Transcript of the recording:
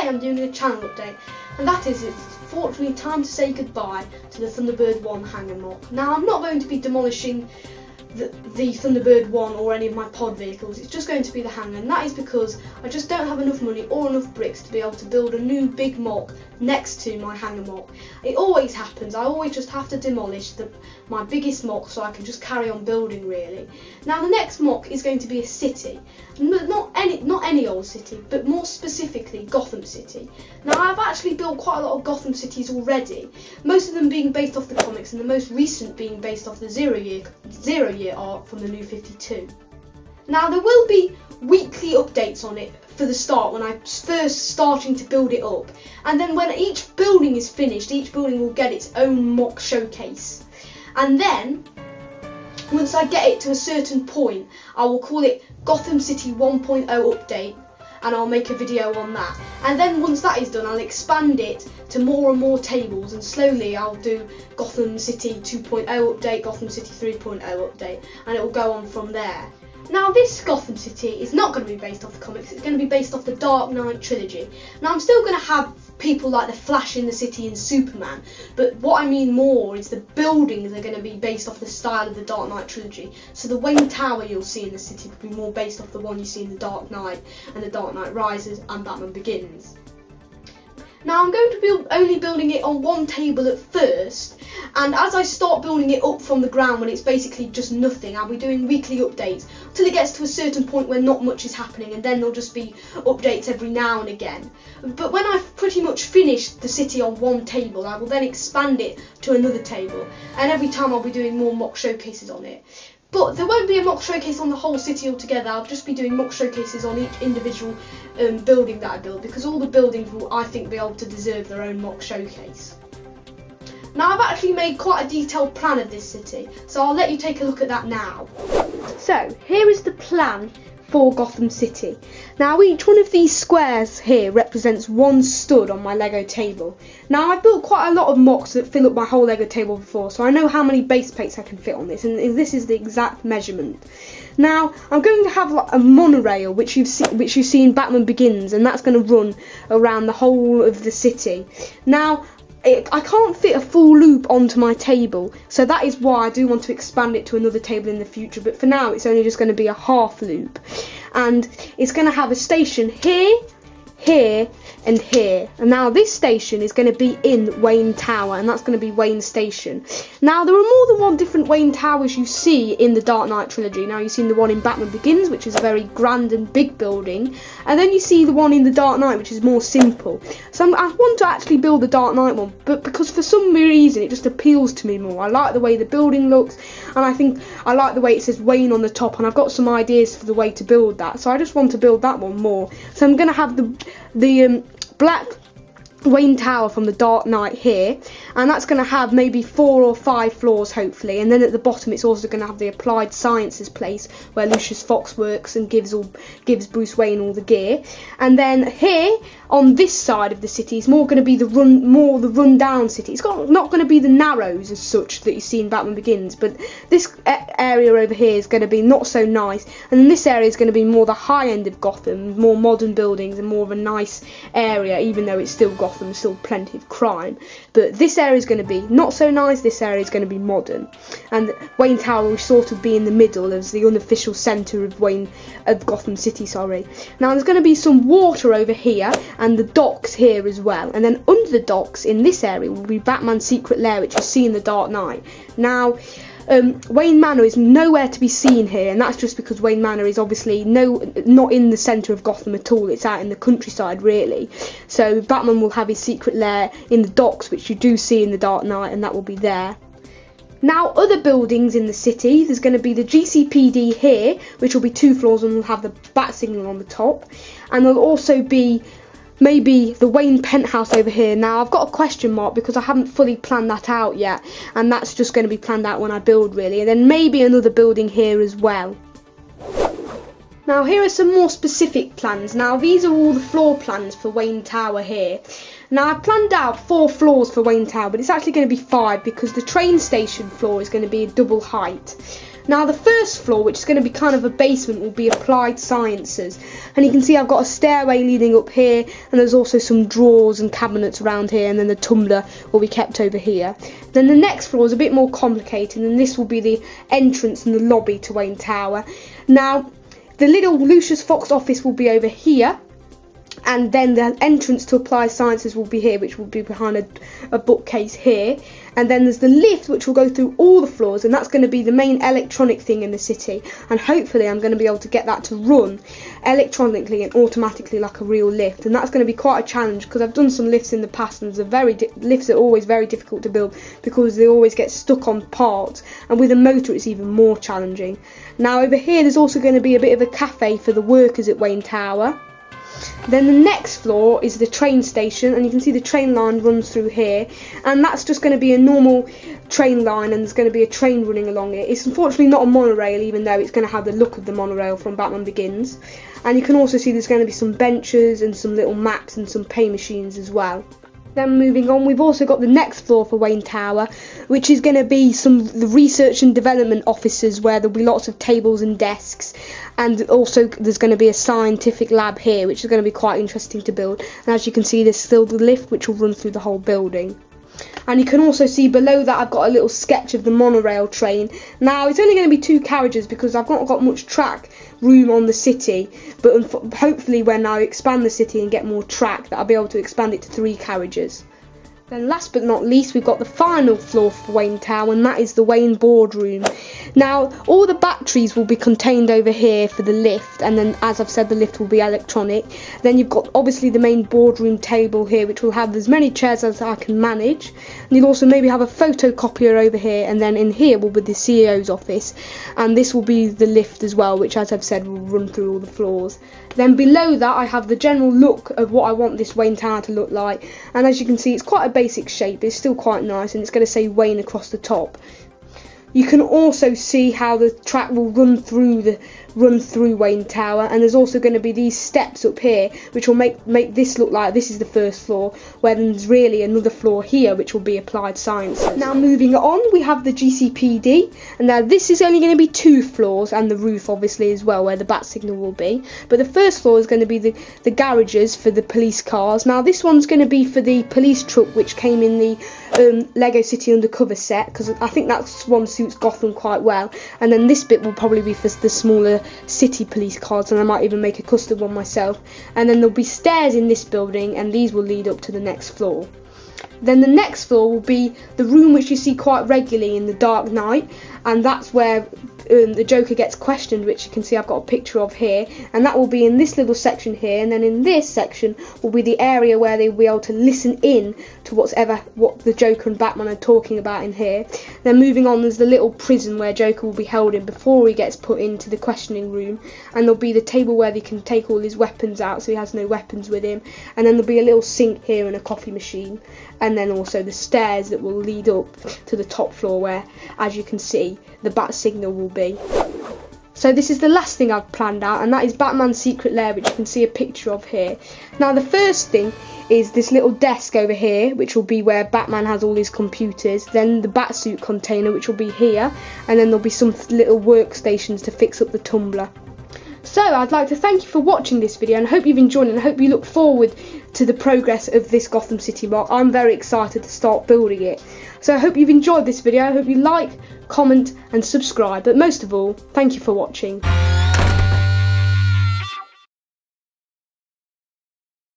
I'm doing a channel update, and that is it's fortunately time to say goodbye to the Thunderbird 1 hangar mock. Now I'm not going to be demolishing the Thunderbird 1 or any of my pod vehicles, it's just going to be the hangar, and that is because I just don't have enough money or enough bricks to be able to build a new big mock next to my hangar mock. It always happens, I always just have to demolish my biggest mock so I can just carry on building really. Now the next mock is going to be a city, not any old city, but more specifically Gotham City. Now I've actually built quite a lot of Gotham cities already, most of them being based off the comics and the most recent being based off the zero year art from the New 52. Now there will be weekly updates on it for the start when I'm first starting to build it up, and then when each building is finished, each building will get its own mock showcase, and then once I get it to a certain point I will call it Gotham City 1.0 update, and I'll make a video on that, and then once that is done I'll expand it to more and more tables, and slowly I'll do Gotham City 2.0 update, Gotham City 3.0 update, and it will go on from there. Now this Gotham City is not going to be based off the comics, it's going to be based off the Dark Knight Trilogy. Now I'm still going to have people like the Flash in the City and Superman, but what I mean more is the buildings are going to be based off the style of the Dark Knight Trilogy. So the Wayne Tower you'll see in the city will be more based off the one you see in the Dark Knight and the Dark Knight Rises and Batman Begins. Now I'm going to be only building it on one table at first, and as I start building it up from the ground when it's basically just nothing, I'll be doing weekly updates till it gets to a certain point where not much is happening, and then there'll just be updates every now and again. But when I've pretty much finished the city on one table, I will then expand it to another table, and every time I'll be doing more mock showcases on it. But there won't be a mock showcase on the whole city altogether, I'll just be doing mock showcases on each individual building that I build, because all the buildings will, I think, be able to deserve their own mock showcase. Now I've actually made quite a detailed plan of this city, so I'll let you take a look at that now. So here is the plan for Gotham City. Now each one of these squares here represents one stud on my Lego table. Now I've built quite a lot of mocks that fill up my whole Lego table before, so I know how many base plates I can fit on this, and this is the exact measurement. Now I'm going to have like a monorail which you've seen in Batman Begins, and that's going to run around the whole of the city. Now I can't fit a full loop onto my table, so that is why I do want to expand it to another table in the future, but for now it's only just going to be a half loop, and it's going to have a station here, here and here, and now this station is going to be in Wayne Tower, and that's going to be Wayne Station. Now there are more than one different Wayne Towers you see in the Dark Knight Trilogy. Now you've seen the one in Batman Begins, which is a very grand and big building, and then you see the one in the Dark Knight, which is more simple. So I want to actually build the Dark Knight one, but because for some reason it just appeals to me more. I like the way the building looks, and I think I like the way it says Wayne on the top, and I've got some ideas for the way to build that, so I just want to build that one more. So I'm going to have the black Wayne Tower from the Dark Knight here, and that's going to have maybe 4 or 5 floors hopefully, and then at the bottom it's also going to have the Applied Sciences place where Lucius Fox works and gives Bruce Wayne all the gear. And then here on this side of the city is more going to be the run down city. It's not going to be the narrows as such that you see in Batman Begins, but this area over here is going to be not so nice, and then this area is going to be more the high end of Gotham, more modern buildings and more of a nice area, even though it's still Gotham, still plenty of crime. But this area is going to be not so nice, this area is going to be modern, and Wayne Tower will sort of be in the middle as the unofficial centre of Gotham City, sorry. Now there's going to be some water over here and the docks here as well, and then under the docks in this area will be Batman's secret lair, which you see in the Dark Knight. Now Wayne Manor is nowhere to be seen here, and that's just because Wayne Manor is obviously not in the centre of Gotham at all. It's out in the countryside really. So Batman will have his secret lair in the docks, which you do see in the Dark Knight, and that will be there. Now other buildings in the city, there's going to be the GCPD here, which will be 2 floors and will have the bat signal on the top, and there'll also be maybe the Wayne penthouse over here. Now I've got a question mark because I haven't fully planned that out yet, and that's just going to be planned out when I build really, and then maybe another building here as well. Now here are some more specific plans. Now these are all the floor plans for Wayne Tower here. Now I've planned out 4 floors for Wayne Tower, but it's actually going to be 5 because the train station floor is going to be a double height. Now the first floor, which is going to be kind of a basement, will be applied sciences, and you can see I've got a stairway leading up here, and there's also some drawers and cabinets around here, and then the tumbler will be kept over here. Then the next floor is a bit more complicated, and this will be the entrance and the lobby to Wayne Tower. Now the little Lucius Fox office will be over here, and then the entrance to Applied Sciences will be here, which will be behind a bookcase here. And then there's the lift, which will go through all the floors, and that's going to be the main electronic thing in the city, and hopefully I'm going to be able to get that to run electronically and automatically like a real lift, and that's going to be quite a challenge because I've done some lifts in the past, and lifts are always very difficult to build because they always get stuck on parts, and with a motor it's even more challenging. Now over here there's also going to be a bit of a cafe for the workers at Wayne Tower. Then the next floor is the train station, and you can see the train line runs through here, and that's just going to be a normal train line, and there's going to be a train running along it. It's unfortunately not a monorail, even though it's going to have the look of the monorail from Batman Begins. And you can also see there's going to be some benches and some little maps and some pay machines as well. Then moving on, we've also got the next floor for Wayne Tower, which is going to be the research and development offices, where there'll be lots of tables and desks, and also there's going to be a scientific lab here, which is going to be quite interesting to build. And as you can see, there's still the lift which will run through the whole building. And you can also see below that I've got a little sketch of the monorail train. Now it's only going to be 2 carriages because I've not got much track room on the city, but hopefully when I expand the city and get more track, that I'll be able to expand it to 3 carriages. Then last but not least, we've got the final floor for Wayne Tower, and that is the Wayne boardroom. Now all the batteries will be contained over here for the lift, and then as I've said, the lift will be electronic. Then you've got obviously the main boardroom table here, which will have as many chairs as I can manage, and you'll also maybe have a photocopier over here, and then in here will be the CEO's office, and this will be the lift as well, which as I've said will run through all the floors. Then below that I have the general look of what I want this Wayne Tower to look like, and as you can see it's quite a basic shape, it's still quite nice, and it's going to say Wayne across the top. You can also see how the track will run through Wayne Tower, and there's also going to be these steps up here which will make this look like this is the first floor, where there's really another floor here which will be Applied Sciences. Now moving on, we have the GCPD, and now this is only going to be 2 floors, and the roof obviously as well, where the bat signal will be. But the first floor is going to be the garages for the police cars. Now this one's going to be for the police truck which came in the Lego City Undercover set, because I think that one suits Gotham quite well, and then this bit will probably be for the smaller city police cars, and I might even make a custom one myself. And then there'll be stairs in this building, and these will lead up to the next floor. Then the next floor will be the room which you see quite regularly in the Dark Knight, and that's where the Joker gets questioned, which you can see I've got a picture of here, and that will be in this little section here. And then in this section will be the area where they will be able to listen in to what the Joker and Batman are talking about in here. Then moving on, there's the little prison where Joker will be held in before he gets put into the questioning room, and there'll be the table where they can take all his weapons out so he has no weapons with him, and then there'll be a little sink here and a coffee machine, and then also the stairs that will lead up to the top floor where, as you can see, the bat signal will be. So this is the last thing I've planned out, and that is Batman's secret lair, which you can see a picture of here. Now the first thing is this little desk over here, which will be where Batman has all his computers, then the Batsuit container, which will be here, and then there'll be some little workstations to fix up the tumbler. So I'd like to thank you for watching this video, and I hope you've enjoyed it, and I hope you look forward to the progress of this Gotham City block. I'm very excited to start building it. So I hope you've enjoyed this video. I hope you like, comment and subscribe, but most of all, thank you for watching.